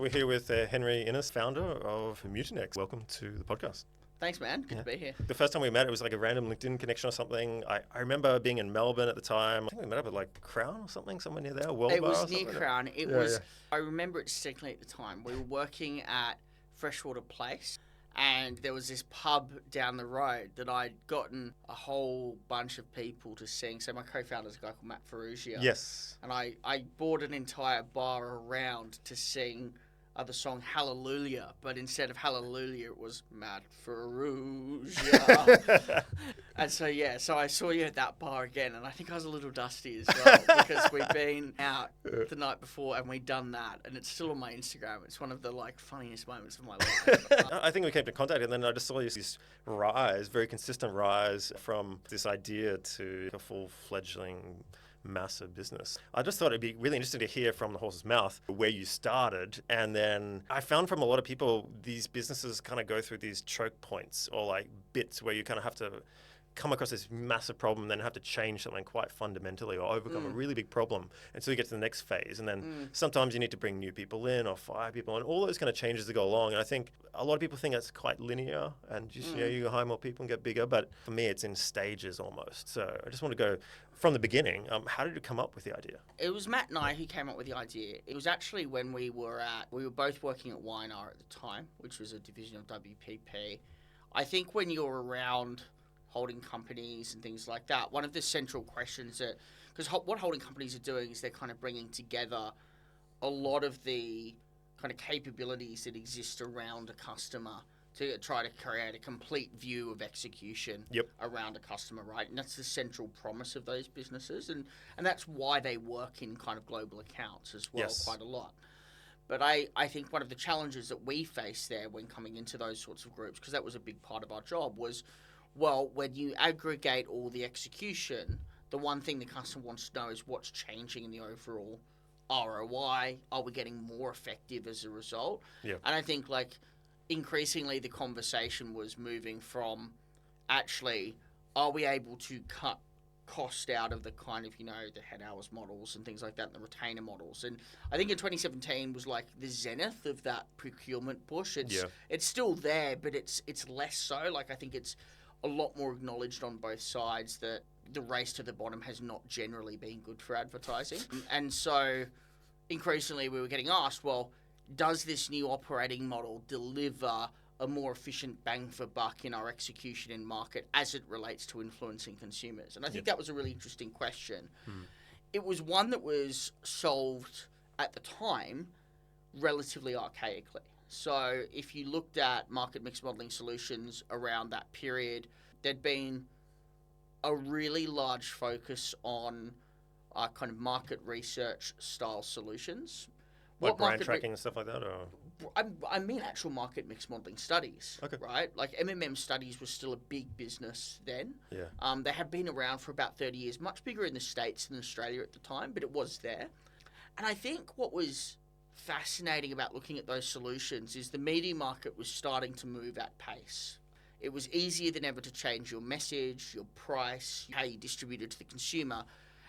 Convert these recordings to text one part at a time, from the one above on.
We're here with Henry Innis, founder of Mutinex. Welcome to the podcast. Thanks, man. Good to be here. The first time we met, it was like a random LinkedIn connection or something. I remember being in Melbourne at the time. I think we met up at like Crown or something, somewhere near there. It was near Crown. I remember it distinctly at the time. We were working at Freshwater Place, and there was this pub down the road that I'd gotten a whole bunch of people to sing. So my co-founder is a guy called Matt Ferrugia. Yes. And I bought an entire bar around to sing the song Hallelujah, but instead of Hallelujah, it was Matt Ferrugia. And so I saw you at that bar again, and I think I was a little dusty as well because we'd been out the night before and we'd done that, and it's still on my Instagram. It's one of the funniest moments of my life. I think we came to contact, and then I just saw this rise, very consistent rise from this idea to a full-fledgling massive business. I just thought it'd be really interesting to hear from the horse's mouth where you started. And then I found from a lot of people, these businesses kind of go through these choke points or like bits where you kind of have to come across this massive problem, then have to change something quite fundamentally or overcome a really big problem until you get to the next phase. And then sometimes you need to bring new people in or fire people and all those kind of changes that go along. And I think a lot of people think that's quite linear and just, you hire more people and get bigger. But for me, it's in stages almost. So I just want to go from the beginning. How did you come up with the idea? It was Matt and I who came up with the idea. It was actually when we were both working at YNR at the time, which was a division of WPP. I think when you're around holding companies and things like that, one of the central questions because what holding companies are doing is they're kind of bringing together a lot of the kind of capabilities that exist around a customer to try to create a complete view of execution around a customer, right? And that's the central promise of those businesses, and that's why they work in kind of global accounts as well, quite a lot. But I think one of the challenges that we face there when coming into those sorts of groups, because that was a big part of our job, was, well, when you aggregate all the execution, the one thing the customer wants to know is what's changing in the overall ROI. Are we getting more effective as a result? Yeah. And I think increasingly the conversation was moving from actually, are we able to cut cost out of the kind of, the head hours models and things like that and the retainer models. And I think in 2017 was like the zenith of that procurement push. It's still there, but it's less so. I think it's a lot more acknowledged on both sides that the race to the bottom has not generally been good for advertising. And so increasingly we were getting asked, well, does this new operating model deliver a more efficient bang for buck in our execution in market as it relates to influencing consumers? And I think that was a really interesting question. It was one that was solved at the time relatively archaically. So if you looked at market mix modeling solutions around that period, there'd been a really large focus on kind of market research style solutions. Like brand tracking and stuff like that? Or? I mean actual market mix modeling studies, right? Like MMM studies was still a big business then. Yeah. They had been around for about 30 years, much bigger in the States than Australia at the time, but it was there. And I think what was fascinating about looking at those solutions is the media market was starting to move at pace. It was easier than ever to change your message, your price, how you distribute it to the consumer.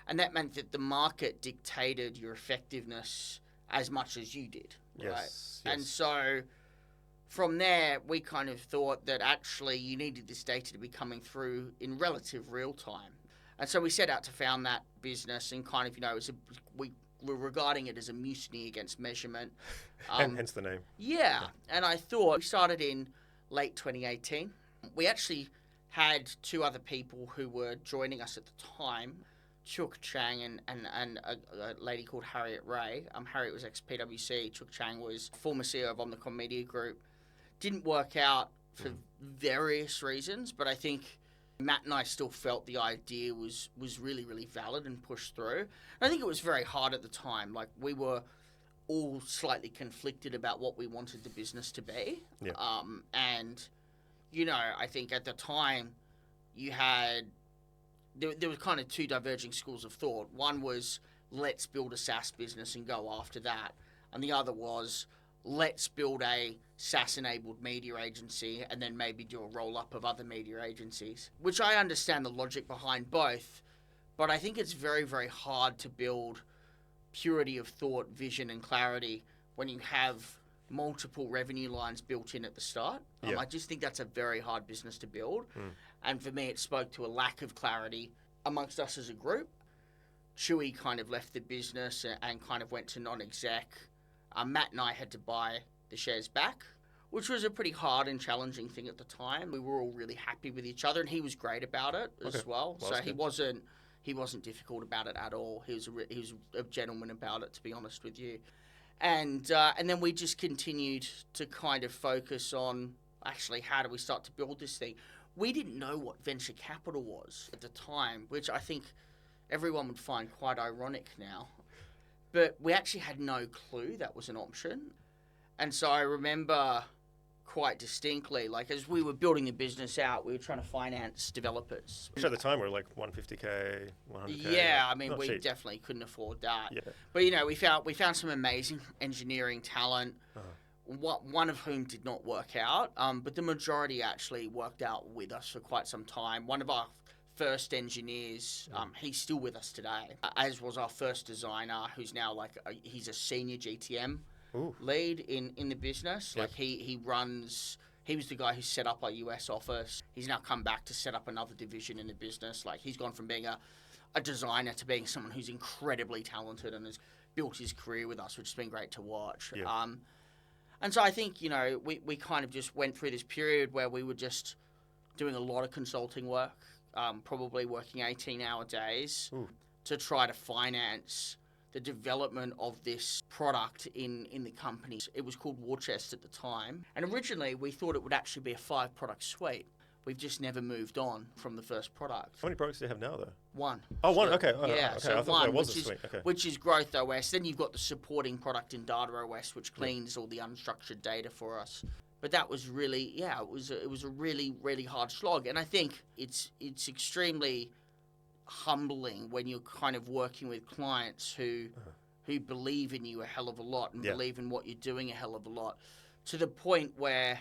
And that meant that the market dictated your effectiveness as much as you did, right? Yes. And so from there, we kind of thought that actually you needed this data to be coming through in relative real time. And so we set out to found that business and kind of, we were regarding it as a mutiny against measurement. Hence the name. Yeah. And I thought we started in late 2018. We actually had two other people who were joining us at the time, Chuk Chang and a lady called Harriet Ray. Harriet was ex-PwC. Chuk Chang was former CEO of Omnicom Media Group. Didn't work out for various reasons, but I think Matt and I still felt the idea was really, really valid and pushed through. And I think it was very hard at the time. We were all slightly conflicted about what we wanted the business to be. Yeah. And, I think at the time you had... There were kind of two diverging schools of thought. One was, let's build a SaaS business and go after that. And the other was, let's build a SaaS-enabled media agency and then maybe do a roll-up of other media agencies, which I understand the logic behind both, but I think it's very, very hard to build purity of thought, vision, and clarity when you have multiple revenue lines built in at the start. I just think that's a very hard business to build. And for me, it spoke to a lack of clarity amongst us as a group. Chewy kind of left the business and kind of went to non-exec. Matt and I had to buy the shares back, which was a pretty hard and challenging thing at the time. We were all really happy with each other, and he was great about it as well. So he wasn't difficult about it at all. He was a gentleman about it, to be honest with you. And then we just continued to kind of focus on, actually, how do we start to build this thing? We didn't know what venture capital was at the time, which I think everyone would find quite ironic now. But we actually had no clue that was an option. And so I remember quite distinctly, like, as we were building the business out, we were trying to finance developers. Which at the time were like 150K, 100K. Yeah, I mean, we cheap. definitely couldn't afford that. Yeah. But, you know, we found some amazing engineering talent, one of whom did not work out, but the majority actually worked out with us for quite some time. One of our first engineers, he's still with us today, as was our first designer, who's now he's a senior GTM lead in the business. Like he was the guy who set up our US office. He's now come back to set up another division in the business. Like, he's gone from being a designer to being someone who's incredibly talented and has built his career with us, which has been great to watch. Yeah. And so I think, you know, we kind of just went through this period where we were just doing a lot of consulting work, probably working 18-hour days to try to finance the development of this product in the company. It was called War Chest at the time. And originally, we thought it would actually be a 5-product suite. We've just never moved on from the first product. How many products do you have now, though? One. Oh, one. Okay. Yeah, okay. so I thought one, there was a suite. Okay. which is Growth OS. Then you've got the supporting product in Data OS, which cleans all the unstructured data for us. But that was really, it was a really, really hard slog. And I think it's extremely humbling when you're kind of working with clients who believe in you a hell of a lot and believe in what you're doing a hell of a lot, to the point where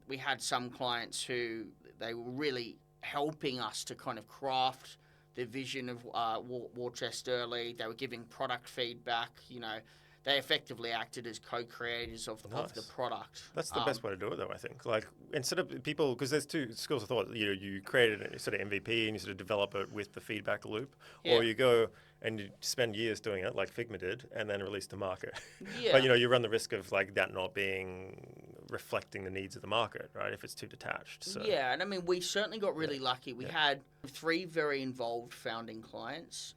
we had some clients who they were really helping us to kind of craft the vision of War Chest early. They were giving product feedback. You know, they effectively acted as co-creators of the product. That's the best way to do it, though, I think. Like, instead of people, because there's two schools of thought. You create a sort of MVP and you sort of develop it with the feedback loop, or you go and you spend years doing it, like Figma did, and then release to market. Yeah. But, you run the risk of, like, that not being reflecting the needs of the market, right, if it's too detached. So. Yeah, and I mean, we certainly got really lucky. We had 3 very involved founding clients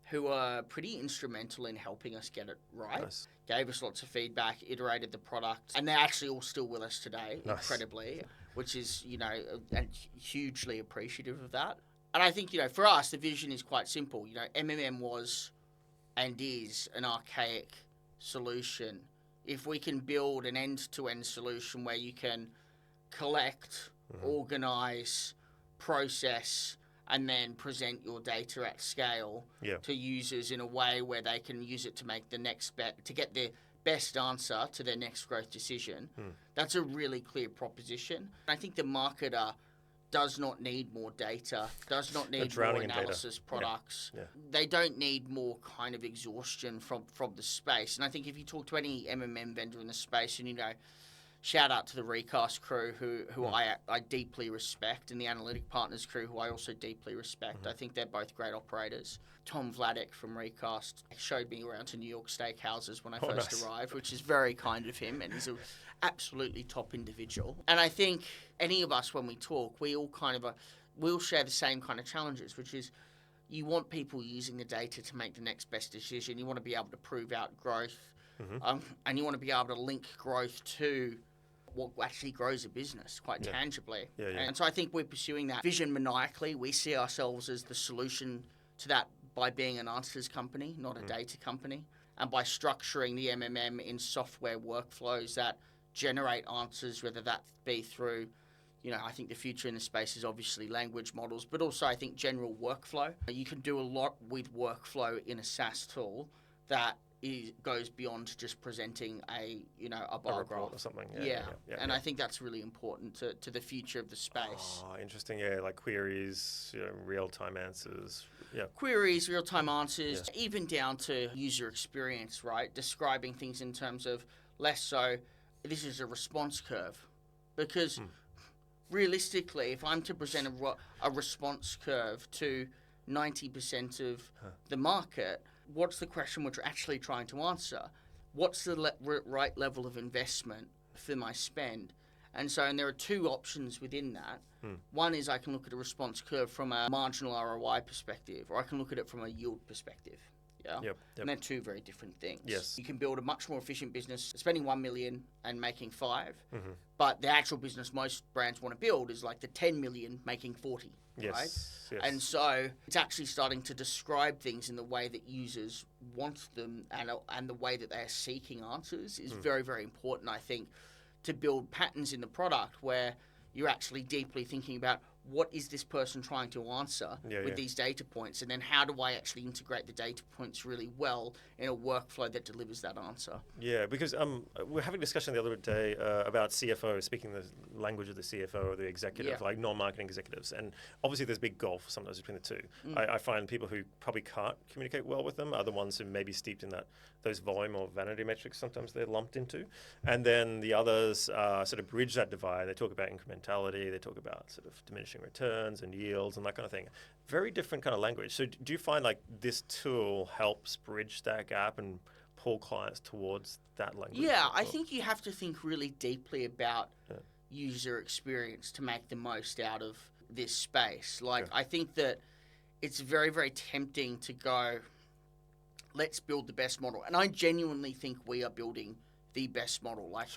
who were pretty instrumental in helping us get it right. Nice. Gave us lots of feedback, iterated the product, and they're actually all still with us today, incredibly, which is, and hugely appreciative of that. And I think, for us, the vision is quite simple. MMM was and is an archaic solution. If we can build an end-to-end solution where you can collect, organize, process, and then present your data at scale to users in a way where they can use it to make the next to get the best answer to their next growth decision. That's a really clear proposition. I think the marketer does not need more data, does not need more analysis products. Yeah. They don't need more kind of exhaustion from the space. And I think if you talk to any MMM vendor in the space, and shout out to the Recast crew who I deeply respect, and the Analytic Partners crew who I also deeply respect. I think they're both great operators. Tom Vladeck from Recast showed me around to New York steakhouses when I first arrived, which is very kind of him, and he's an absolutely top individual. And I think any of us, when we talk, we all we all share the same kind of challenges, which is you want people using the data to make the next best decision. You want to be able to prove out growth, and you want to be able to link growth to what actually grows a business quite tangibly. Yeah. And so I think we're pursuing that vision maniacally. We see ourselves as the solution to that by being an answers company, not a data company, and by structuring the MMM in software workflows that generate answers, whether that be through, I think the future in the space is obviously language models, but also I think general workflow. You can do a lot with workflow in a SaaS tool that goes beyond just presenting a bar graph or something. Yeah. And I think that's really important to the future of the space. Oh, interesting. Yeah, like queries, real-time answers. Yeah. Queries, real-time answers, even down to user experience, right? Describing things in terms of less so this is a response curve, because realistically, if I'm to present a response curve to 90% of the market, what's the question which we're actually trying to answer? What's the right level of investment for my spend? And there are two options within that. One is I can look at a response curve from a marginal ROI perspective, or I can look at it from a yield perspective. Yeah. Yep. And they're two very different things. Yes. You can build a much more efficient business spending 1 million and making 5, but the actual business most brands want to build is like the 10 million making 40. Yes. Right? Yes. And so it's actually starting to describe things in the way that users want them, and the way that they're seeking answers is very, very important, I think, to build patterns in the product where you're actually deeply thinking about what is this person trying to answer with these data points, and then how do I actually integrate the data points really well in a workflow that delivers that answer. Yeah, because we're having a discussion the other day about CFO, speaking the language of the CFO or the executive, like non-marketing executives. And obviously there's big gulf sometimes between the two. I find people who probably can't communicate well with them are the ones who may be steeped in those volume or vanity metrics sometimes they're lumped into. And then the others sort of bridge that divide. They talk about incrementality, they talk about sort of diminishing returns and yields and that kind of thing. Very different kind of language. So do you find like this tool helps bridge that gap and pull clients towards that language? Yeah, I think you have to think really deeply about user experience to make the most out of this space. Like, I think that it's very, very tempting to go, let's build the best model. And I genuinely think we are building the best model. Like,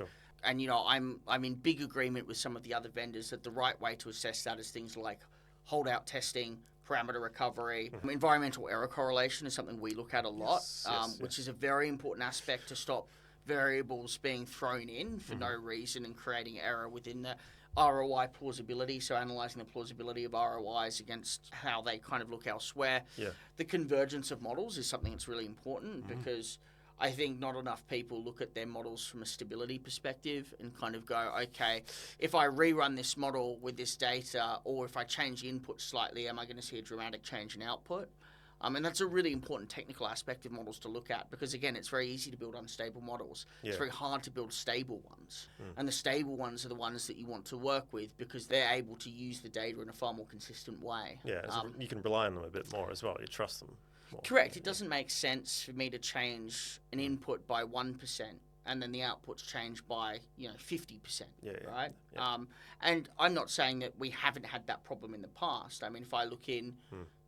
and I'm in big agreement with some of the other vendors that the right way to assess that is things like holdout testing, parameter recovery. Environmental error correlation is something we look at a lot, which is a very important aspect to stop variables being thrown in for no reason and creating error within the ROI plausibility, so analysing the plausibility of ROIs against how they kind of look elsewhere. The convergence of models is something that's really important because I think not enough people look at their models from a stability perspective and kind of go, okay, if I rerun this model with this data, or if I change the input slightly, am I going to see a dramatic change in output? And that's a really important technical aspect of models to look at because, again, it's very easy to build unstable models. It's very hard to build stable ones. And the stable ones are the ones that you want to work with because they're able to use the data in a far more consistent way. You can rely on them a bit more as well. You trust them more. Correct. It doesn't make sense for me to change an input by 1% and then the output's changed by 50%, right? And I'm not saying that we haven't had that problem in the past. I mean, if I look in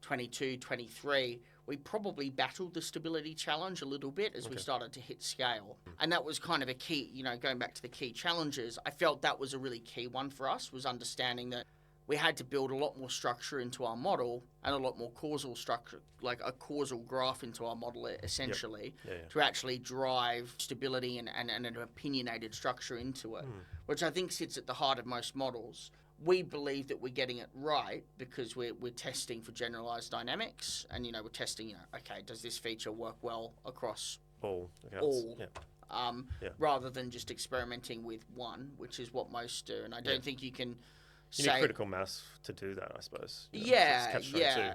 22, 23, we probably battled the stability challenge a little bit as we started to hit scale. And that was kind of a key, going back to the key challenges, I felt that was a really key one for us, was understanding that we had to build a lot more structure into our model and a lot more causal structure, like a causal graph into our model, essentially, to actually drive stability and an opinionated structure into it, which I think sits at the heart of most models. We believe that we're getting it right because we're testing for generalized dynamics and, we're testing, okay, does this feature work well across all? Rather than just experimenting with one, which is what most do. And I don't think you can... You need critical mass to do that, I suppose.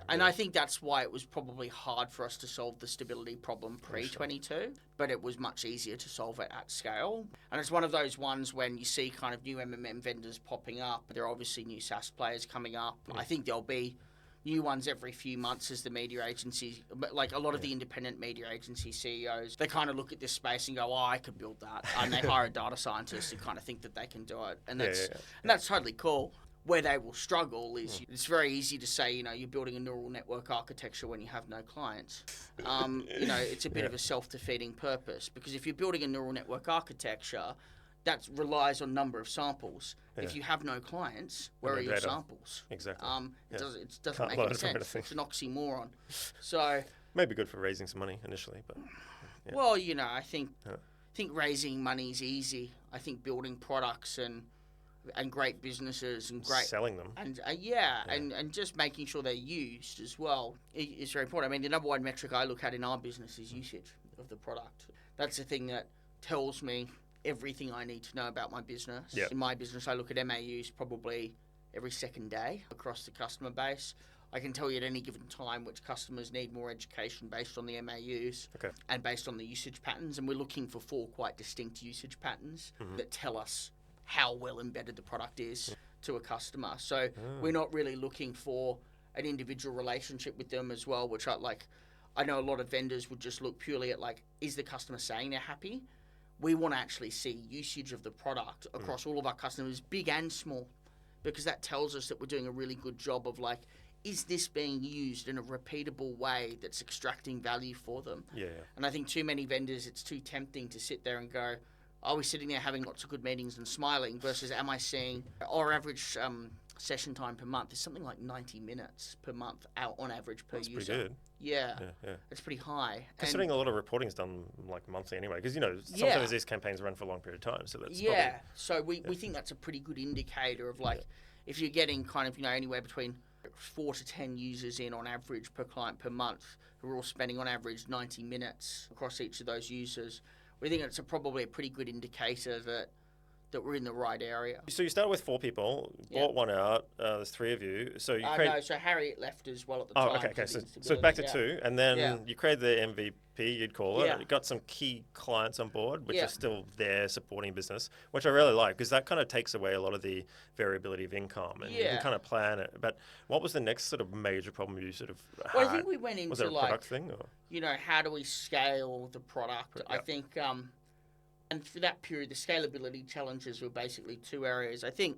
And I think that's why it was probably hard for us to solve the stability problem pre-22, but it was much easier to solve it at scale. And it's one of those ones when you see kind of new MMM vendors popping up. There are obviously new SaaS players coming up. I think there'll be new ones every few months as the media agencies, like a lot of the independent media agency CEOs, they kind of look at this space and go, I could build that. And they hire a data scientist and kind of think that they can do it. And that's totally cool. Where they will struggle is it's very easy to say, you're building a neural network architecture when you have no clients. It's a bit of a self-defeating purpose because if you're building a neural network architecture, that relies on number of samples. If you have no clients, where are your samples? Exactly. It doesn't make any sense. It's an oxymoron. So maybe good for raising some money initially, but well, I think raising money is easy. I think building products and great businesses and great selling them and and just making sure they're used as well is very important. I mean, the number one metric I look at in our business is usage of the product. That's the thing that tells me everything I need to know about my business. In my business, I look at MAUs probably every second day across the customer base. I can tell you at any given time which customers need more education based on the MAUs and based on the usage patterns. And we're looking for 4 quite distinct usage patterns that tell us how well embedded the product is to a customer. So we're not really looking for an individual relationship with them as well, which I know a lot of vendors would just look purely at like, is the customer saying they're happy? We want to actually see usage of the product across all of our customers, big and small, because that tells us that we're doing a really good job of like, is this being used in a repeatable way that's extracting value for them? Yeah. And I think too many vendors, it's too tempting to sit there and go, are we sitting there having lots of good meetings and smiling versus am I seeing our average session time per month is something like 90 minutes per month out on average per user. That's pretty good. Yeah. Yeah. It's pretty high. Considering a lot of reporting is done like monthly anyway, because sometimes these campaigns run for a long period of time, so that's So we think that's a pretty good indicator of like if you're getting kind of anywhere between 4 to 10 users in on average per client per month who are all spending on average 90 minutes across each of those users, we think it's probably a pretty good indicator that we're in the right area. So you started with 4 people, bought one out. There's 3 of you. So you no, so Harriet left as well at the time. Okay. So back to 2, and then you created the MVP, you'd call it. Yeah. You got some key clients on board, which are still there supporting business, which I really like because that kind of takes away a lot of the variability of income, and you can kind of plan it. But what was the next sort of major problem you sort of had? Well, I think we went into was it a product thing, or? How do we scale the product? Yep. I think. And for that period, the scalability challenges were basically 2 areas. I think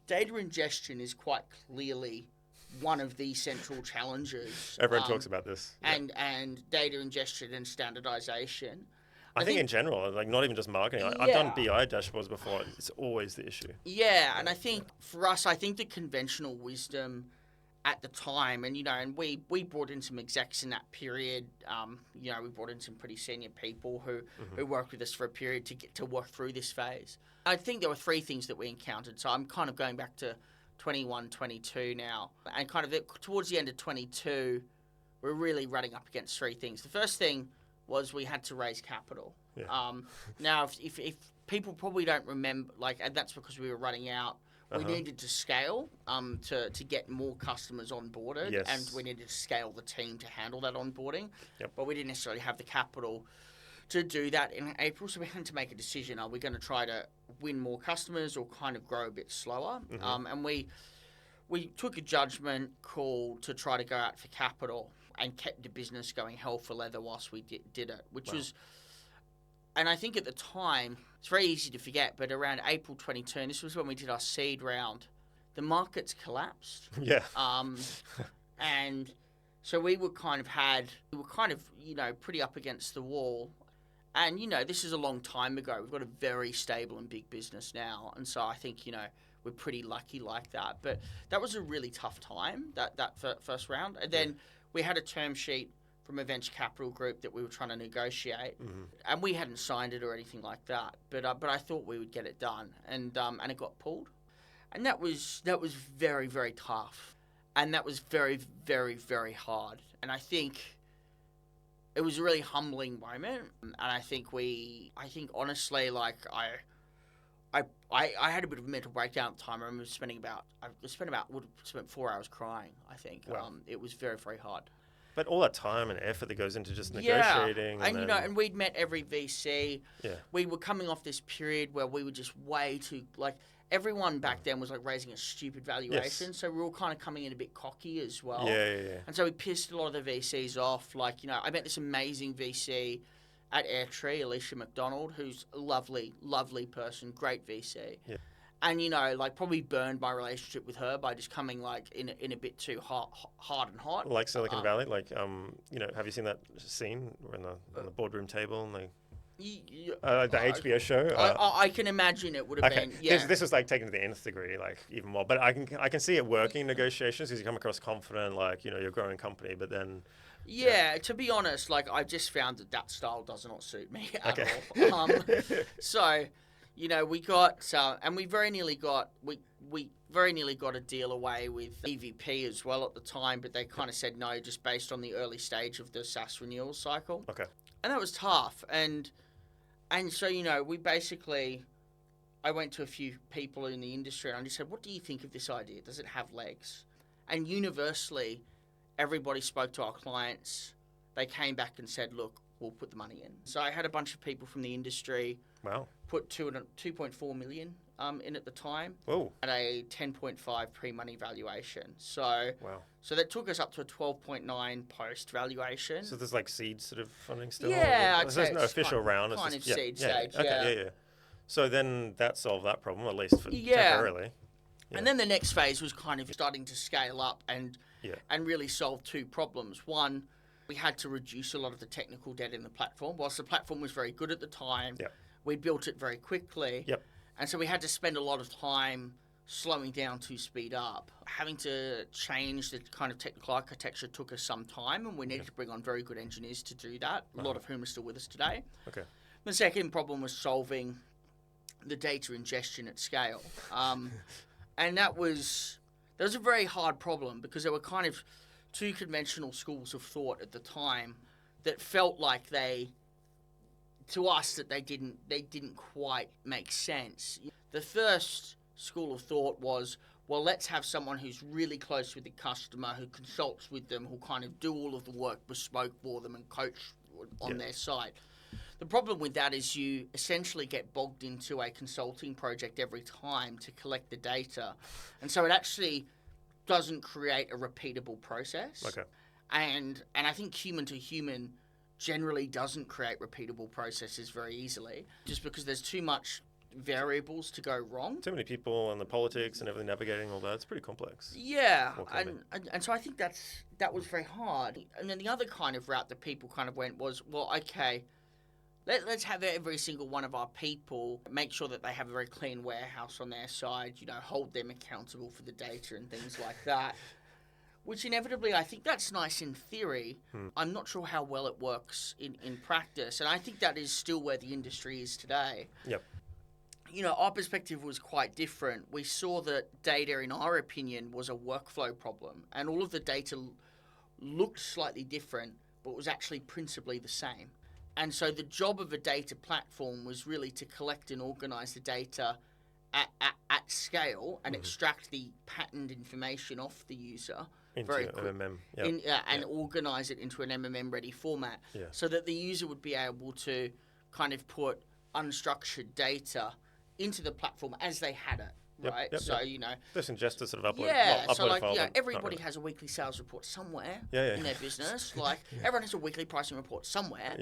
data ingestion is quite clearly one of the central challenges. Everyone talks about this. And data ingestion and standardization. I think in general, like not even just marketing. I've done BI dashboards before. It's always the issue. Yeah, and I think for us, I think the conventional wisdom at the time, and we brought in some execs in that period. We brought in some pretty senior people who worked with us for a period to get to work through this phase. I think there were 3 things that we encountered. So I'm kind of going back to 21, 22 now, and kind of towards the end of 22, we're really running up against 3 things. The first thing was we had to raise capital. Yeah. Now, if people probably don't remember, and that's because we were running out. We needed to scale to get more customers onboarded, and we needed to scale the team to handle that onboarding. Yep. But we didn't necessarily have the capital to do that in April, so we had to make a decision. Are we going to try to win more customers or kind of grow a bit slower? And we took a judgment call to try to go out for capital and kept the business going hell for leather whilst we did it, which was... And I think at the time, it's very easy to forget, but around April 22, and this was when we did our seed round, the markets collapsed. Yeah. And so we were kind of, pretty up against the wall. And, this is a long time ago. We've got a very stable and big business now. And so I think, we're pretty lucky like that. But that was a really tough time, that first round. And then we had a term sheet from a venture capital group that we were trying to negotiate, and we hadn't signed it or anything like that. But I thought we would get it done, and it got pulled, and that was very, very tough, and that was very, very, very hard. And I think it was a really humbling moment, and I think honestly, like I had a bit of a mental breakdown at the time. I remember spent 4 hours crying. I think it was very, very hard. But all that time and effort that goes into just negotiating. And we'd met every VC. Yeah. We were coming off this period where we were just way too, everyone back then was raising a stupid valuation. Yes. So we were all kind of coming in a bit cocky as well. Yeah. And so we pissed a lot of the VCs off. I met this amazing VC at Airtree, Alicia McDonald, who's a lovely, lovely person, great VC. Yeah. And, probably burned my relationship with her by just coming, in a bit too hard and hot. Like Silicon Valley? Have you seen that scene where on the boardroom table and the HBO show? I can imagine it would have been, yeah. This was, taken to the nth degree, even more. But I can see it working in negotiations because you come across confident, you're a growing company, but then... Yeah, to be honest, I just found that style does not suit me at all. So... we got, and we very nearly got a deal away with EVP as well at the time, but they kind of said no, just based on the early stage of the SaaS renewal cycle. Okay. And that was tough. And so, I went to a few people in the industry and I just said, what do you think of this idea? Does it have legs? And universally, everybody spoke to our clients. They came back and said, look, we'll put the money in. So I had a bunch of people from the industry put 2.4 million in at the time. Whoa. At a 10.5 pre-money valuation. So that took us up to a 12.9 post valuation. So there's like seed sort of funding still? Yeah, I'd say there's no it's official round. Kind it's of just, seed stage, Okay, yeah. So then that solved that problem, at least for temporarily. Yeah. And then the next phase was kind of starting to scale up and really solve two problems. One, we had to reduce a lot of the technical debt in the platform. Whilst the platform was very good at the time, we built it very quickly. Yep. And so we had to spend a lot of time slowing down to speed up. Having to change the kind of technical architecture took us some time, and we needed to bring on very good engineers to do that, a lot of whom are still with us today. Okay. The second problem was solving the data ingestion at scale. And that was a very hard problem because there were kind of two conventional schools of thought at the time that felt like they didn't quite make sense. The first school of thought was, well, let's have someone who's really close with the customer, who consults with them, who'll kind of do all of the work bespoke for them and coach on their side. The problem with that is you essentially get bogged into a consulting project every time to collect the data. And so it actually doesn't create a repeatable process. Okay. And I think human to human generally doesn't create repeatable processes very easily, just because there's too much variables to go wrong. Too many people and the politics and everything navigating all that. It's pretty complex. Yeah, and so I think that was very hard. And then the other kind of route that people kind of went was, well, okay, let's have every single one of our people make sure that they have a very clean warehouse on their side, hold them accountable for the data and things like that. Which inevitably, I think that's nice in theory. I'm not sure how well it works in practice. And I think that is still where the industry is today. Yep. Our perspective was quite different. We saw that data, in our opinion, was a workflow problem. And all of the data looked slightly different, but was actually principally the same. And so the job of a data platform was really to collect and organize the data at scale and extract the patterned information off the user into very quick, MMM, and organize it into an MMM ready format, so that the user would be able to kind of put unstructured data into the platform as they had it, right? So just ingest it, sort of upload. So like everybody has a weekly sales report somewhere in their business. Like everyone has a weekly pricing report somewhere.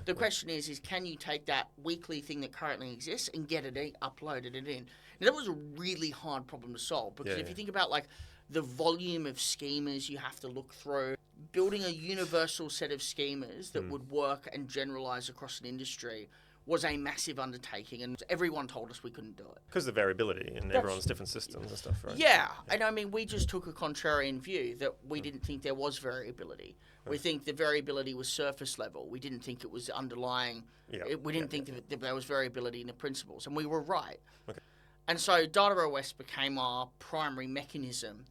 The question is can you take that weekly thing that currently exists and get it uploaded it in? Now, that was a really hard problem to solve because if you think about like the volume of schemas you have to look through, building a universal set of schemas that would work and generalize across an industry was a massive undertaking, and everyone told us we couldn't do it. Because of the variability in everyone's different systems and stuff, right? Yeah, and I mean, we just took a contrarian view that we didn't think there was variability. We think the variability was surface level. We didn't think it was underlying. We didn't think that there was variability in the principles, and we were right. Okay. And so Data OS became our primary mechanism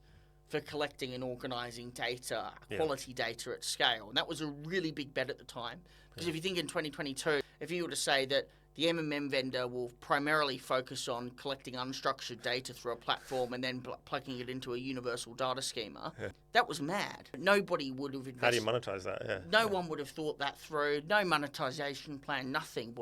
for collecting and organising data, quality data at scale. And that was a really big bet at the time. Because if you think in 2022, if you were to say that the MMM vendor will primarily focus on collecting unstructured data through a platform and then plugging it into a universal data schema, that was mad. Nobody would have invested. How do you monetize that? No one would have thought that through. No monetization plan, nothing.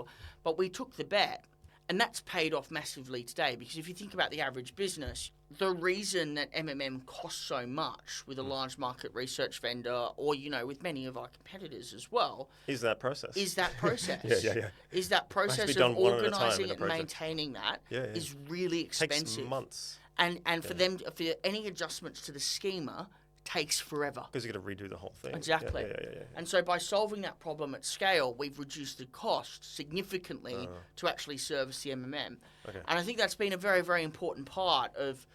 But we took the bet. And that's paid off massively today, because if you think about the average business, the reason that MMM costs so much with a large market research vendor, or, with many of our competitors as well, is that process. Is that process of organising it and maintaining that is really expensive. Takes months. And for any adjustments to the schema takes forever. Because you've got to redo the whole thing. Exactly. And so by solving that problem at scale, we've reduced the cost significantly to actually service the MMM. Okay. And I think that's been a very, very important part of,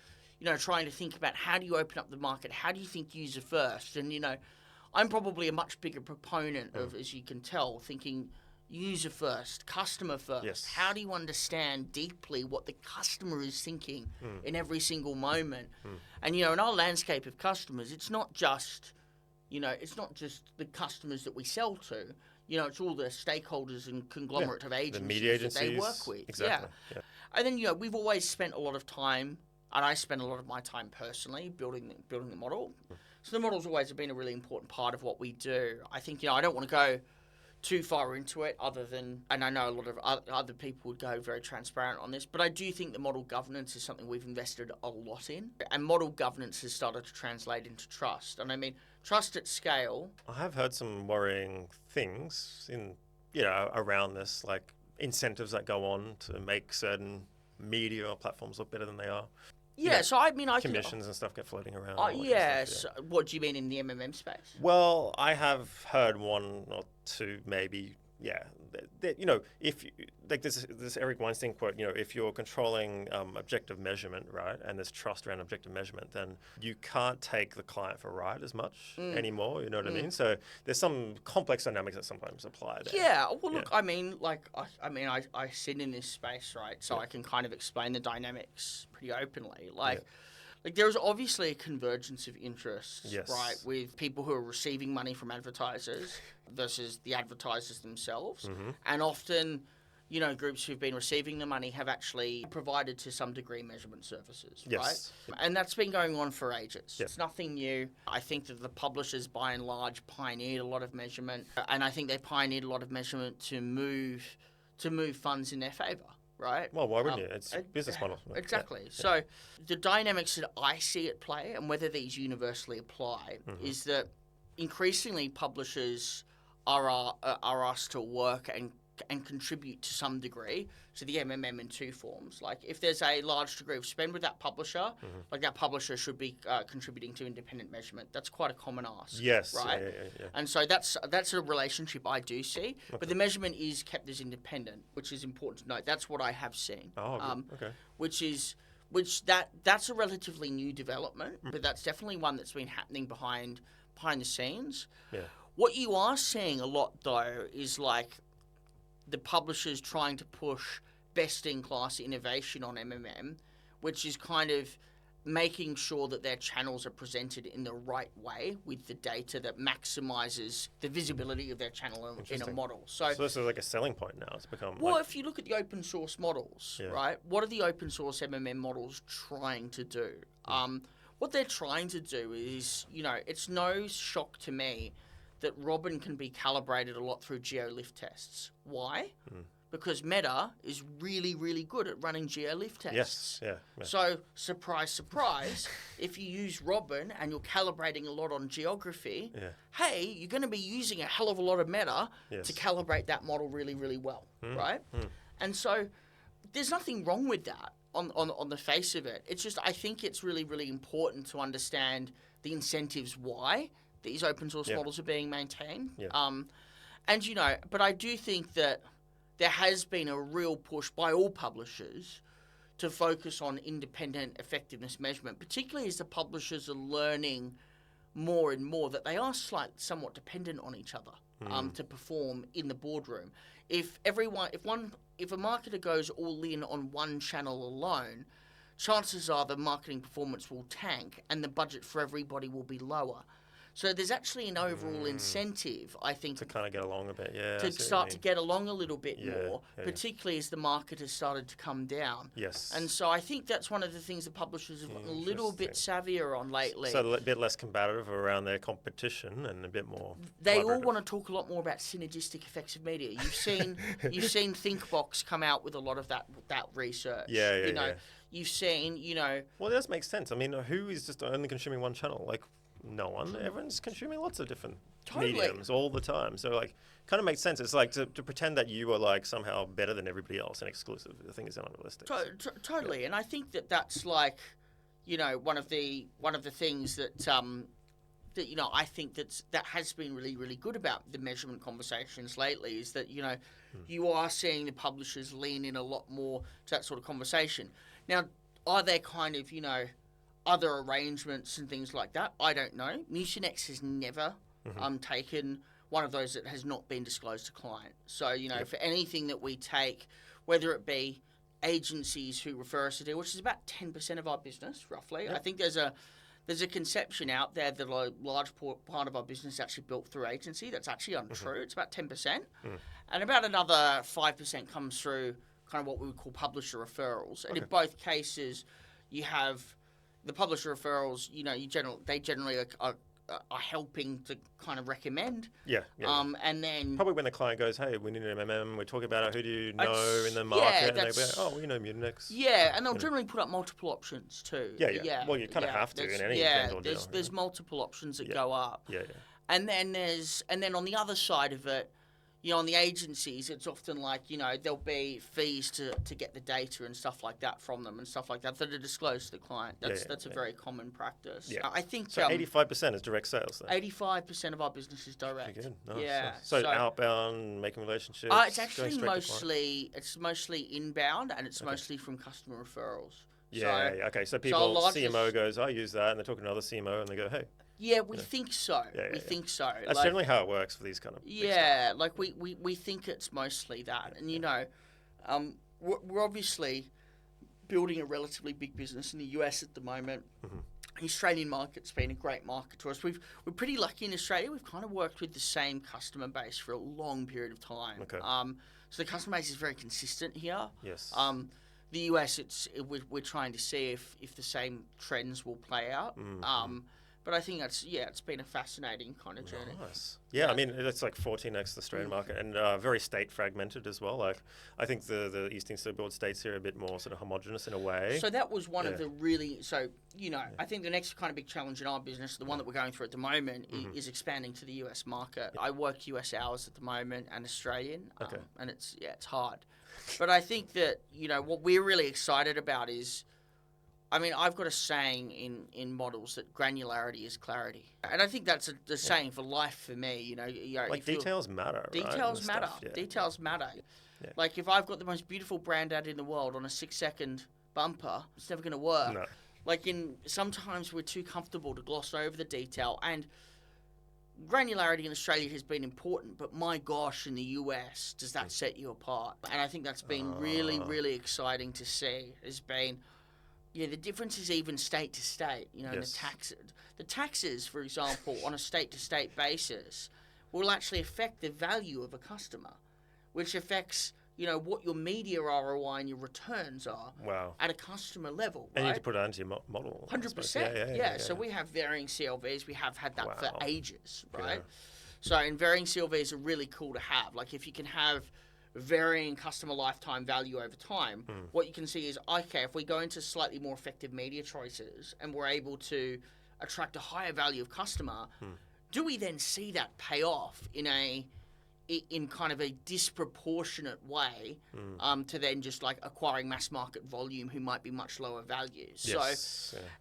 trying to think about how do you open up the market? How do you think user first? And, I'm probably a much bigger proponent of, as you can tell, thinking user first, customer first. Yes. How do you understand deeply what the customer is thinking in every single moment? And, in our landscape of customers, it's not just, the customers that we sell to. It's all the stakeholders and conglomerate of agencies the media agencies that they work with. Exactly. And then, we've always spent a lot of time and I spend a lot of my time personally building the model. So the model's always been a really important part of what we do. I think, I don't want to go too far into it other than, and I know a lot of other people would go very transparent on this, but I do think the model governance is something we've invested a lot in. And model governance has started to translate into trust. And I mean, trust at scale. I have heard some worrying things around this, like incentives that go on to make certain media or platforms look better than they are. Yeah, so I mean, commissions and stuff get floating around. So what do you mean in the MMM space? Well, I have heard one or two, maybe. Yeah, if this Eric Weinstein quote, if you're controlling objective measurement, right, and there's trust around objective measurement, then you can't take the client for a ride as much anymore. You know what I mean? So there's some complex dynamics that sometimes apply there. Yeah. Well, look, I mean, I sit in this space, right? So I can kind of explain the dynamics pretty openly, Like there's obviously a convergence of interests, right, with people who are receiving money from advertisers versus the advertisers themselves. And often, groups who've been receiving the money have actually provided to some degree measurement services, right? And that's been going on for ages. It's nothing new. I think that the publishers, by and large, pioneered a lot of measurement, and I think they pioneered a lot of measurement to move funds in their favour. Right? Well, why wouldn't you? It's a business model. Exactly. Yeah. So the dynamics that I see at play, and whether these universally apply, is that increasingly publishers are asked to work and contribute to some degree to the MMM in two forms. Like if there's a large degree of spend with that publisher, like that publisher should be contributing to independent measurement. That's quite a common ask. Yes. Right. Yeah. And so that's a relationship I do see, but the measurement is kept as independent, which is important to note. That's what I have seen. Oh, okay. That's a relatively new development, but that's definitely one that's been happening behind the scenes. Yeah. What you are seeing a lot though is like the publishers trying to push best-in-class innovation on MMM, which is kind of making sure that their channels are presented in the right way with the data that maximizes the visibility of their channel in a model. So this is like a selling point now. It's become if you look at the open source models, right, what are the open source MMM models trying to do? What they're trying to do is, it's no shock to me that Robin can be calibrated a lot through geolift tests. Why? Because Meta is really, really good at running geolift tests. Yes, yeah. So, surprise, surprise, if you use Robin and you're calibrating a lot on geography, hey, you're going to be using a hell of a lot of Meta to calibrate that model really, really well, right? And so, there's nothing wrong with that on the face of it. It's just, I think it's really, really important to understand the incentives why these open source models are being maintained. But I do think that there has been a real push by all publishers to focus on independent effectiveness measurement, particularly as the publishers are learning more and more that they are somewhat dependent on each other to perform in the boardroom. If a marketer goes all in on one channel alone, chances are the marketing performance will tank and the budget for everybody will be lower. So there's actually an overall incentive, I think, to kind of get along a bit, to start to get along a little bit more, particularly as the market has started to come down. Yes. And so I think that's one of the things the publishers have gotten a little bit savvier on lately. So a bit less combative around their competition and a bit more. They all want to talk a lot more about synergistic effects of media. You've seen ThinkBox come out with a lot of that research. You've seen, Well, it does make sense. I mean, who is just only consuming one channel? Like, no one. Everyone's consuming lots of different mediums all the time. So, kind of makes sense. It's like to pretend that you are, somehow better than everybody else and exclusive. The thing is unrealistic. Totally. Yeah. And I think that's one of the things that I think that has been really, really good about the measurement conversations lately is that, you are seeing the publishers lean in a lot more to that sort of conversation. Now, are there kind of, other arrangements and things like that? I don't know. Mutinex has never taken one of those that has not been disclosed to client. So, for anything that we take, whether it be agencies who refer us to deal, which is about 10% of our business, roughly. I think there's a conception out there that a large part of our business is actually built through agency. That's actually untrue. It's about 10%. And about another 5% comes through kind of what we would call publisher referrals. And in both cases, you have the publisher referrals. They generally are helping to kind of recommend. Yeah. And then probably when the client goes, hey, we need an MMM, we're talking about it, who do you know in the market? And they go, oh, we know Mutinex. Yeah, and they'll generally put up multiple options too. Yeah. Well, you kind of have to in any vendor deal. There's multiple options that go up. Yeah. And then on the other side of it, on the agencies, it's often like, there'll be fees to get the data and stuff like that from them and stuff like that are disclosed to the client. That's a very common practice. Yeah. I think so 85% is direct sales. Then. 85% of our business is direct. Good. Nice. Yeah. So outbound, making relationships. It's actually mostly inbound, and it's mostly from customer referrals. Yeah. Okay. So people, CMO goes, I use that, and they're talking to another CMO, and they go, hey. Yeah, we think so. We think so. That's generally how it works for these kind of. Yeah, like we think it's mostly that, and we're obviously building a relatively big business in the US at the moment. Mm-hmm. The Australian market's been a great market to us. We're pretty lucky in Australia. We've kind of worked with the same customer base for a long period of time. Okay. So the customer base is very consistent here. Yes. The US, we're trying to see if the same trends will play out. Mm-hmm. But I think it's been a fascinating kind of journey. Nice. Yeah, I mean, it's like 14x the Australian market, and very state fragmented as well. Like, I think the Eastern Seaboard states here are a bit more sort of homogenous in a way. So that was one of the really, I think the next kind of big challenge in our business, the one that we're going through at the moment, is expanding to the US market. I work US hours at the moment and Australian, and it's hard. But I think that, what we're really excited about is, I've got a saying in models that granularity is clarity. And I think that's the saying for life for me, Like details matter, Details right? matter. Details matter. Yeah. Like if I've got the most beautiful brand ad in the world on a 6-second bumper, it's never going to work. No. Like sometimes we're too comfortable to gloss over the detail, and granularity in Australia has been important, but my gosh, in the US, does that set you apart? And I think that's been really, really exciting to see. Has been... Yeah, the difference is even state to state, in the taxes. The taxes, for example, on a state-to-state basis, will actually affect the value of a customer, which affects, what your media ROI and your returns are at a customer level. And you need to put it into your model. 100%. Yeah. So we have varying CLVs. We have had that for ages, right? Yeah. And varying CLVs are really cool to have. Like if you can have varying customer lifetime value over time, what you can see is, okay, if we go into slightly more effective media choices and we're able to attract a higher value of customer, do we then see that pay off in kind of a disproportionate way to then just like acquiring mass market volume who might be much lower values?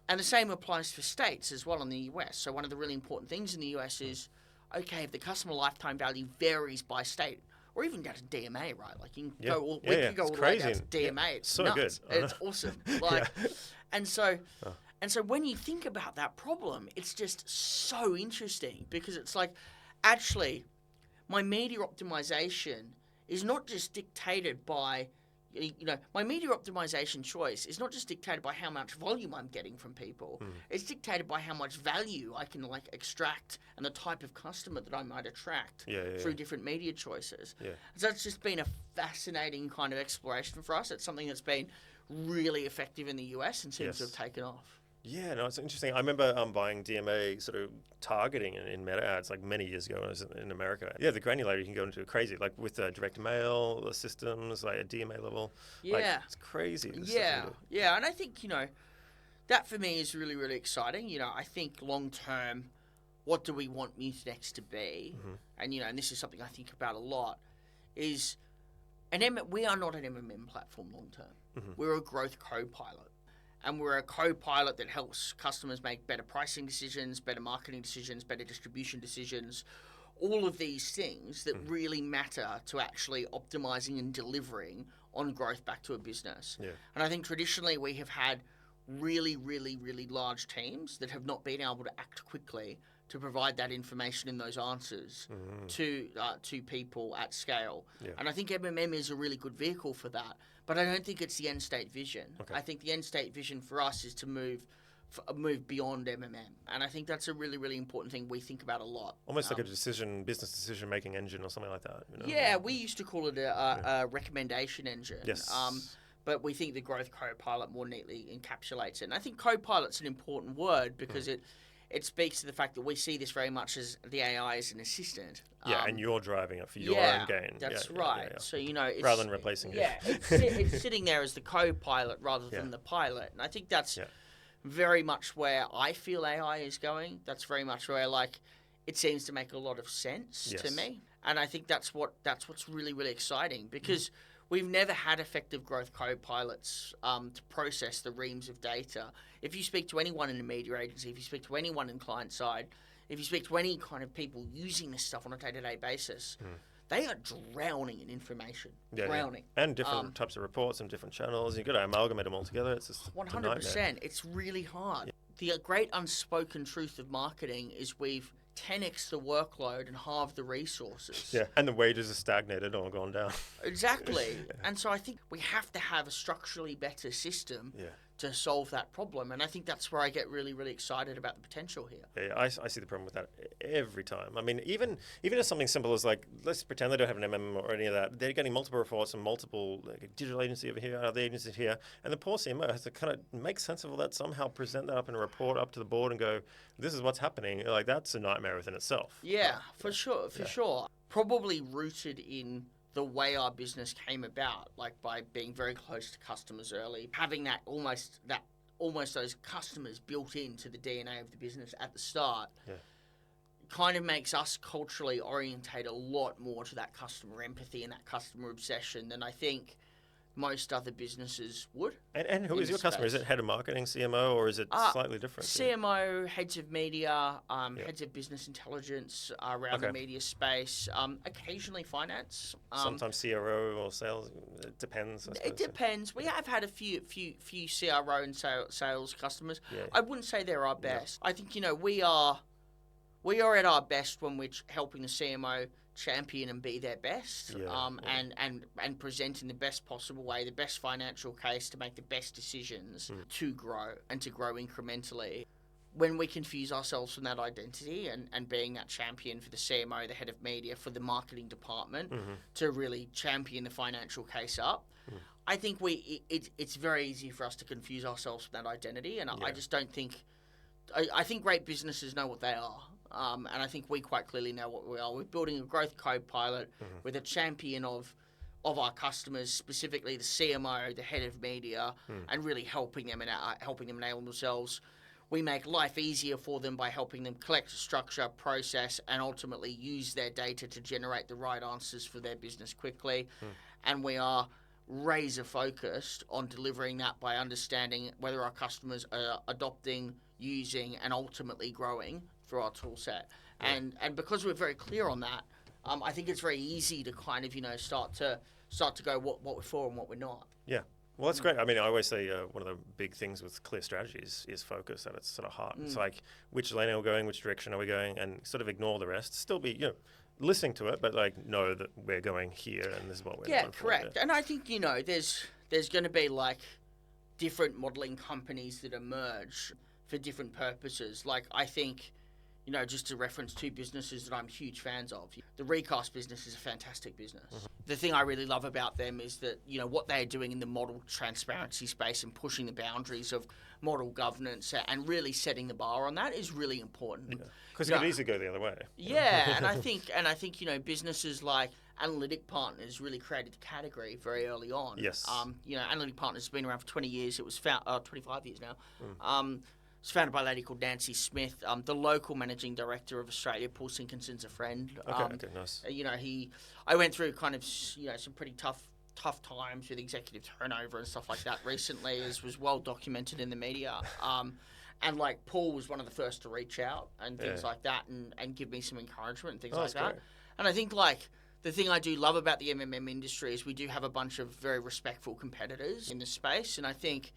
And the same applies for states as well in the US. So one of the really important things in the US is, okay, if the customer lifetime value varies by state, or even down to DMA, right? Like you can go all the way down to DMA. Yeah. It's so nuts. good. It's awesome. And so when you think about that problem, it's just so interesting because it's like, actually, my media optimization is not just dictated by, my media optimization choice is not just dictated by how much volume I'm getting from people. It's dictated by how much value I can extract and the type of customer that I might attract through different media choices. Yeah. So it's just been a fascinating kind of exploration for us. It's something that's been really effective in the US and seems to have taken off. Yeah, no, it's interesting. I remember buying DMA sort of targeting in meta ads like many years ago when I was in America. Yeah, the granularity can go into crazy, like with direct mail systems, like at DMA level. Yeah. Like, it's crazy. Yeah, and I think, that for me is really, really exciting. I think long term, what do we want Mutinex to be? And, and this is something I think about a lot, is we are not an MMM platform long term. We're a growth co-pilot. And we're a co-pilot that helps customers make better pricing decisions, better marketing decisions, better distribution decisions, all of these things that really matter to actually optimizing and delivering on growth back to a business. Yeah. And I think traditionally we have had really, really, really large teams that have not been able to act quickly to provide that information and those answers to people at scale. Yeah. And I think MMM is a really good vehicle for that. But I don't think it's the end state vision. Okay. I think the end state vision for us is to move beyond MMM. And I think that's a really, really important thing we think about a lot. Almost like a business decision-making engine or something like that. Yeah, we used to call it a recommendation engine. Yes. but we think the Growth Copilot more neatly encapsulates it. And I think Copilot's an important word because it speaks to the fact that we see this very much as the AI as an assistant. Yeah, and you're driving it for your own gain. That's right. So, it's... rather than replacing you. Yeah, it's sitting there as the co-pilot rather than the pilot. And I think that's very much where I feel AI is going. That's very much where, it seems to make a lot of sense to me. And I think that's what's really, really exciting because we've never had effective growth co-pilots to process the reams of data. If you speak to anyone in a media agency, if you speak to anyone in client side, if you speak to any kind of people using this stuff on a day-to-day basis, they are drowning in information. Drowning. Yeah. And different types of reports and different channels. You've got to amalgamate them all together. It's just 100%. It's really hard. The great unspoken truth of marketing is we've 10x the workload and halved the resources. Yeah, and the wages are stagnated or gone down. Exactly. And so I think we have to have a structurally better system to solve that problem. And I think that's where I get really, really excited about the potential here. Yeah, I see the problem with that every time. I mean, even as something simple as let's pretend they don't have an or any of that. They're getting multiple reports and multiple digital agency over here, other agency here, and the poor CMO has to kind of make sense of all that, somehow present that up in a report up to the board and go, this is what's happening. That's a nightmare within itself. Yeah, for sure. Probably rooted in the way our business came about, by being very close to customers early, having that almost those customers built into the DNA of the business at the start, kind of makes us culturally orientate a lot more to that customer empathy and that customer obsession than I think most other businesses would. And who is your customer? Is it head of marketing, CMO, or is it slightly different? CMO, heads of media, heads of business intelligence around the media space, occasionally finance. Sometimes CRO or sales. It depends, I suppose. It depends. We have had a few CRO and sales customers. Yeah. I wouldn't say they're our best. I think, we are at our best when we're helping the CMO champion and be their best, and present in the best possible way, the best financial case to make the best decisions to grow and to grow incrementally. When we confuse ourselves from that identity and being that champion for the CMO, the head of media, for the marketing department to really champion the financial case up, I think it's very easy for us to confuse ourselves from that identity, and I just don't think... I think great businesses know what they are. And I think we quite clearly know what we are. We're building a growth co-pilot with a champion of our customers, specifically the CMO, the head of media, and really helping them enable themselves. We make life easier for them by helping them collect, structure, process, and ultimately use their data to generate the right answers for their business quickly. And we are razor focused on delivering that by understanding whether our customers are adopting, using, and ultimately growing through our tool set. And because we're very clear on that, I think it's very easy to kind of, start to go what we're for and what we're not. Yeah. Well, that's great. I mean, I always say one of the big things with clear strategies is focus at its sort of heart. It's which lane are we going, which direction are we going, and sort of ignore the rest. Still be, listening to it, but know that we're going here and this is what we're going for. Yeah, correct. And I think, there's going to be different modeling companies that emerge for different purposes. I think... just to reference two businesses that I'm huge fans of. The Recast business is a fantastic business. The thing I really love about them is that, what they're doing in the model transparency space and pushing the boundaries of model governance and really setting the bar on that is really important. Because it could easily go the other way. Yeah, and I think businesses like Analytic Partners really created the category very early on. Yes. Analytic Partners has been around for 20 years. It was 25 years now. It's founded by a lady called Nancy Smith. The local managing director of Australia, Paul Sinkinson's a friend. Okay, nice. I went through kind of some pretty tough times with executive turnover and stuff like that recently, as was well documented in the media. And Paul was one of the first to reach out and things like that, and give me some encouragement and things like that. Great. And I think the thing I do love about the MMM industry is we do have a bunch of very respectful competitors in the space, and I think.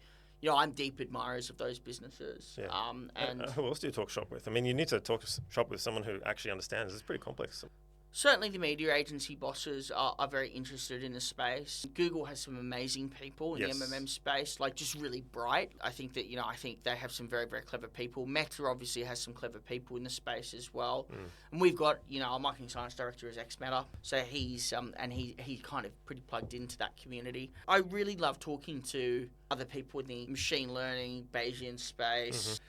I'm deep admirers of those businesses. Yeah. And who else do you talk shop with? I mean, you need to talk shop with someone who actually understands. It's pretty complex. Certainly, the media agency bosses are very interested in the space. Google has some amazing people in Yes. the MMM space, like just really bright. I think that, I think they have some very, very clever people. Meta obviously has some clever people in the space as well. And we've got, our marketing science director is ex-Meta, so he's and he's kind of pretty plugged into that community. I really love talking to other people in the machine learning, Bayesian space.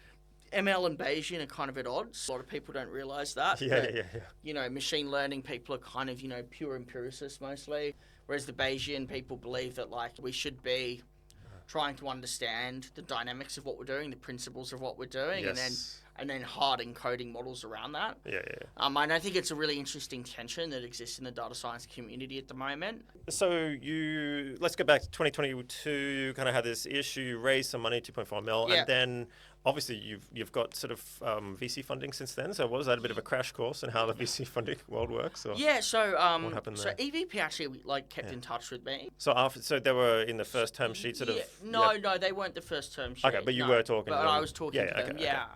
ML and Bayesian are kind of at odds. A lot of people don't realise that. Yeah. Machine learning people are kind of, pure empiricists mostly. Whereas the Bayesian people believe that, like, we should be trying to understand the dynamics of what we're doing, the principles of what we're doing, Yes. and then hard encoding models around that. Yeah. And I think it's a really interesting tension that exists in the data science community at the moment. So let's go back to 2022. You kind of had this issue, you raised some money, 2.5 mil, Yeah. and then obviously you've got sort of VC funding since then. So was that a bit of a crash course in how the VC funding world works? Or Yeah, so what happened so there? EVP actually kept in touch with me. So they were in the first term sheet, sort of. No, they weren't the first term sheet. Okay, but you were talking to but them. I was talking to them, okay. yeah.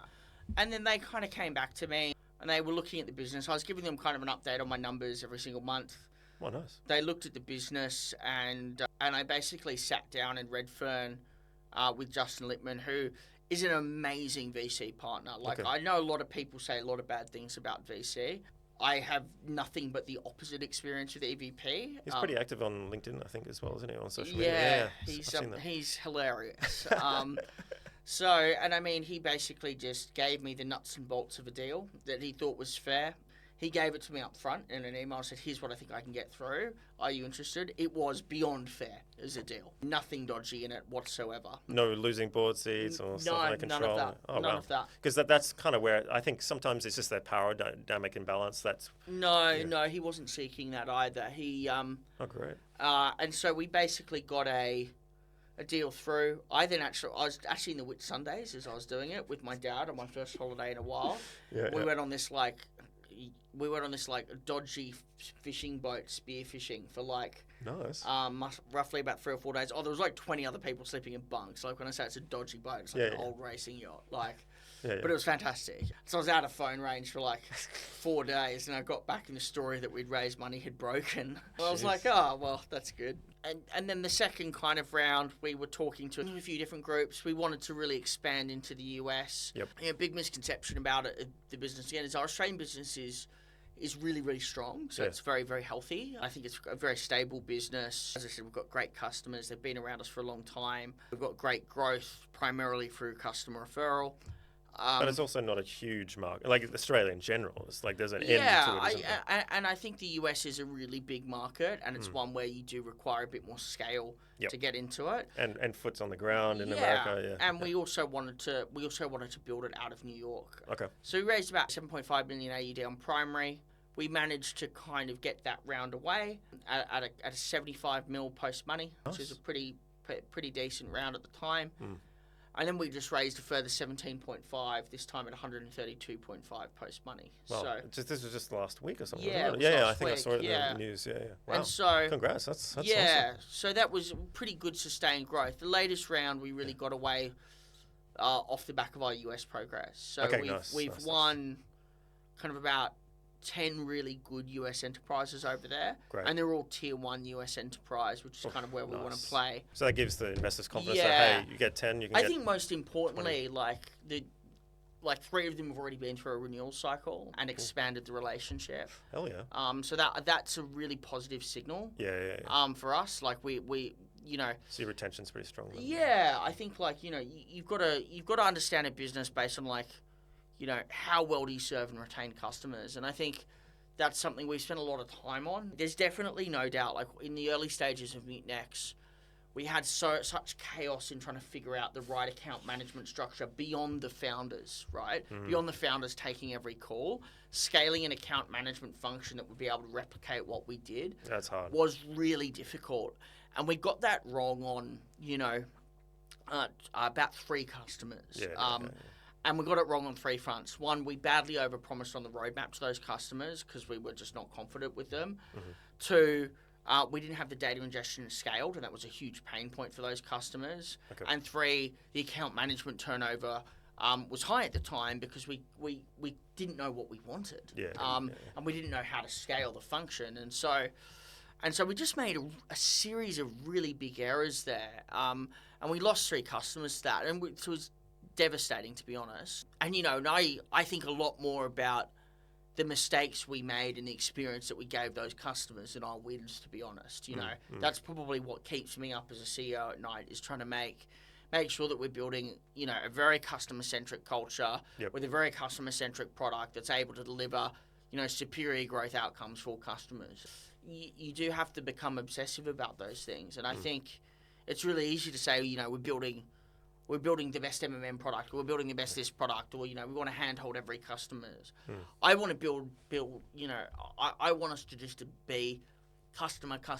And then they kind of came back to me, and they were looking at the business. I was giving them kind of an update on my numbers every single month. Oh, nice. They looked at the business, and I basically sat down in Redfern with Justin Littman, who is an amazing VC partner. Like, Okay. I know a lot of people say a lot of bad things about VC. I have nothing but the opposite experience with EVP. He's pretty active on LinkedIn, I think, as well, isn't he, on social media? Yeah, I've seen that. he's hilarious. And I mean, he basically just gave me the nuts and bolts of a deal that he thought was fair. He gave it to me up front in an email, said, here's what I think I can get through. Are you interested? It was beyond fair as a deal. Nothing dodgy in it whatsoever. No losing board seats or stuff out of control? None of that. Oh, None wow. of that. Because that's kind of where I think sometimes it's just that power dynamic imbalance. That's No, he wasn't seeking that either. He oh, great. And so we basically got a deal through. I was actually in the Whit Sundays as I was doing it with my dad on my first holiday in a while. We went on this dodgy fishing boat, spear fishing for Nice. roughly about 3 or 4 days. Oh, there was 20 other people sleeping in bunks. Like, when I say it's a dodgy boat, it's like an old racing yacht. But it was fantastic. So I was out of phone range for 4 days, and I got back in the story that we'd raised money had broken. I was like, oh, well, that's good. And then the second kind of round, we were talking to a few different groups. We wanted to really expand into the US. Yep. Big misconception about it, the business again, is our Australian business is really, really strong. So it's very, very healthy. I think it's a very stable business. As I said, we've got great customers. They've been around us for a long time. We've got great growth, primarily through customer referral. But it's also not a huge market. Like Australia in general, it's like there's an end to it, isn't there? And I think the US is a really big market, and it's one where you do require a bit more scale to get into it. And foot's on the ground in America, And we also wanted to build it out of New York. Okay. So we raised about 7.5 million AUD on primary. We managed to kind of get that round away at a 75 mil post money, which is a pretty decent round at the time. And then we just raised a further 17.5, this time at 132.5 post money. Well, this was just last week or something. Yeah, wasn't it? last I think I saw it week, in the news. Yeah. Wow. And so, congrats. That's awesome. So that was pretty good sustained growth. The latest round, we really got away off the back of our US progress. So we've won kind of about 10 really good US enterprises over there. Great. And they're all tier 1 US enterprise, which is kind of where we want to play. So that gives the investors confidence that, hey, you get 10, you can get... I think most importantly, 3 of them have already been through a renewal cycle and expanded the relationship. Hell yeah. So that's a really positive signal. Yeah. For us, we So your retention's pretty strong then. Yeah, I think you've got to understand a business based on how well do you serve and retain customers, and I think that's something we've spent a lot of time on. There's definitely no doubt, in the early stages of Mutinex, we had such chaos in trying to figure out the right account management structure beyond the founders, right? Beyond the founders taking every call, scaling an account management function that would be able to replicate what we did. That's hard. Was really difficult, and we got that wrong on about 3 customers. And we got it wrong on 3 fronts. 1, we badly overpromised on the roadmap to those customers because we were just not confident with them. 2, we didn't have the data ingestion scaled, and that was a huge pain point for those customers. And 3, the account management turnover was high at the time because we didn't know what we wanted. And we didn't know how to scale the function. And so we just made a series of really big errors there. And we lost 3 customers to that. And it was devastating, to be honest. And, and I think a lot more about the mistakes we made and the experience that we gave those customers than our wins, to be honest. That's probably what keeps me up as a CEO at night, is trying to make sure that we're building, a very customer-centric culture with a very customer-centric product that's able to deliver, superior growth outcomes for customers. You do have to become obsessive about those things. And I think it's really easy to say, we're building the best MMM product, or we're building the best this product, or, we want to handhold every customer. I want to build, I want us to just to be customer kind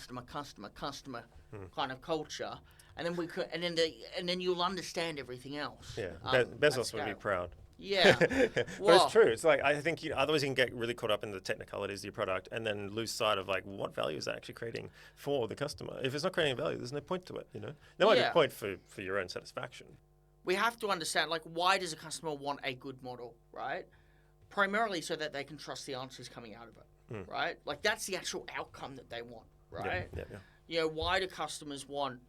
of culture. And then and then you'll understand everything else. Yeah, Bezos would be proud. Yeah, but it's true. It's like, I think otherwise you can get really caught up in the technicalities of your product and then lose sight of like what value is that actually creating for the customer. If it's not creating value, there's no point to it. There might be a point for your own satisfaction. We have to understand, like, why does a customer want a good model, right? Primarily so that they can trust the answers coming out of it, right? Like, that's the actual outcome that they want, right? Yeah. Why do customers want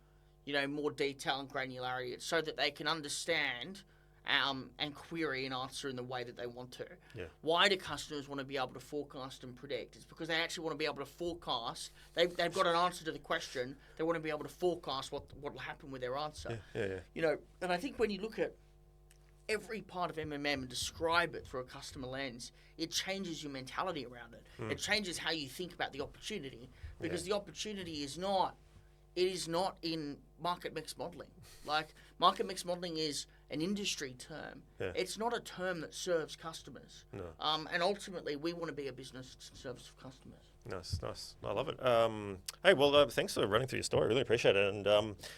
more detail and granularity? It's so that they can understand and query and answer in the way that they want to. Yeah. Why do customers want to be able to forecast and predict? It's because they actually want to be able to forecast. They've got an answer to the question. They want to be able to forecast what will happen with their answer. Yeah. And I think when you look at every part of MMM and describe it through a customer lens, it changes your mentality around it. It changes how you think about the opportunity, because the opportunity is not in market mix modeling. Like, market mix modeling is an industry term. Yeah. It's not a term that serves customers. No. And ultimately, we want to be a business that serves customers. Nice. I love it. Hey, well, thanks for running through your story. Really appreciate it. And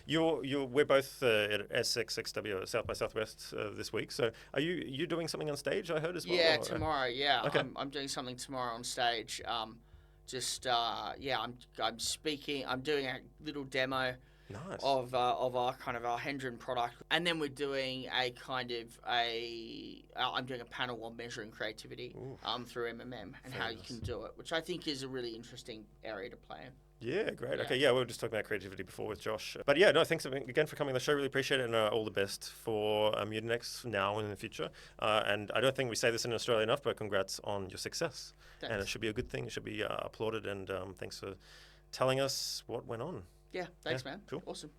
we're both at S6XW at South by Southwest this week. So are you doing something on stage? I heard as well. Yeah, tomorrow. Yeah, okay. I'm doing something tomorrow on stage. I'm speaking. I'm doing a little demo. Nice. Of our kind of our Hendron product, and then we're doing I'm doing a panel on measuring creativity through MMM and how you can do it, which I think is a really interesting area to play in. Yeah, great. Okay, we were just talking about creativity before with Josh. But yeah, no, thanks again for coming on the show. Really appreciate it, and all the best for Mutinex now and in the future. And I don't think we say this in Australia enough, but congrats on your success. Thanks. And it should be a good thing. It should be applauded, and thanks for telling us what went on. Yeah, thanks, man. Cool. Awesome.